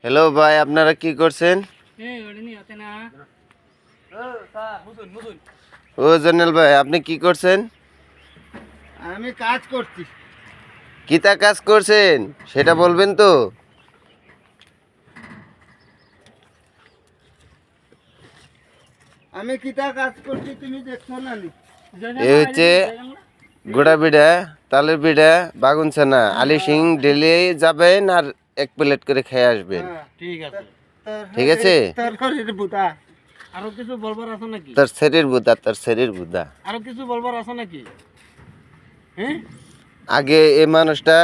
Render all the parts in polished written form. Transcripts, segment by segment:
Hello ভাই, আপনারা কি করছেন? ও জেনারেল ভাই, আপনি কি করছেন? আমি কাজ করছি। কিতা কাজ করছেন সেটা বলবেন তো? আমি কিতা কাজ করছি তুমি দেখছো না নি? এই হচ্ছে গোড়া বিড়া, তালের বিড়া, বাগুন ছানা, আলি সিং ডেলি যাবেন আর 1 প্লেট করে খেয়ে আসবেন। ঠিক আছে। ঠিক আছে? তারপরে বুতা আরো কিছু বলবার আছে নাকি? তার শরীর বুদা, তার শরীর বুদা। আরো কিছু বলবার আছে নাকি? হ্যাঁ, আগে এই মানুষটা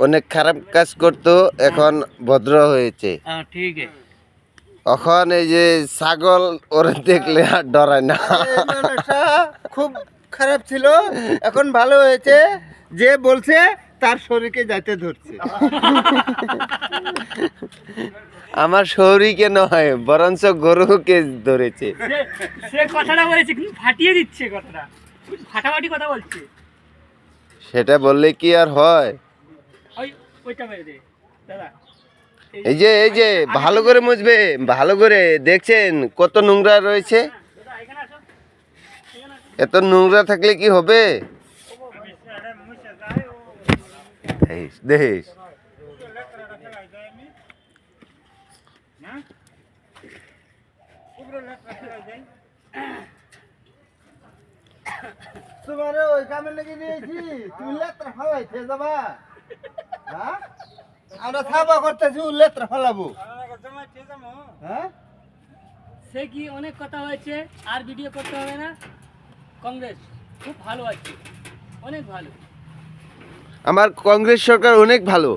অনেক খারাপ কাজ করতো, এখন ভদ্র হয়েছে। ঠিক আছে। এখন এই যে ছাগল ওরে দেখলে আর ডরায় না। এই মানুষটা খুব খারাপ ছিল, এখন ভালো হয়েছে। যে বলছে তার শরীরকে যাইতে ধরছে। আমার শরীরকে নয়, বরঞ্চ গরুকে ধরেছে। সে কথাটা বলেছে কিন্তু ফাটিয়ে দিচ্ছে কথাটা, ফাটাফাটি কথা বলছে। সেটা বললে কি আর হয়? ওইটা মেরে দে দাদা। এই যে ভালো করে মুছবে, ভালো করে। দেখছেন কত নোংরা রয়েছে? দাদা এখানে আসো, এত নোংরা থাকলে কি হবে? দেখিস তোমার ওই কামে লেগে দিয়েছি, তুমি লেত্রা ফেলাইতে যাবা? হ্যাঁ, আমরা থাবা করতেছি, লেত্রা ফেলাবো। হ্যাঁ, সে কি অনেক কথা হয়েছে, আর ভিডিও করতে হবে না। কংগ্রেস খুব ভালো আছে, অনেক ভালো। আমার কংগ্রেস সরকার অনেক ভালো।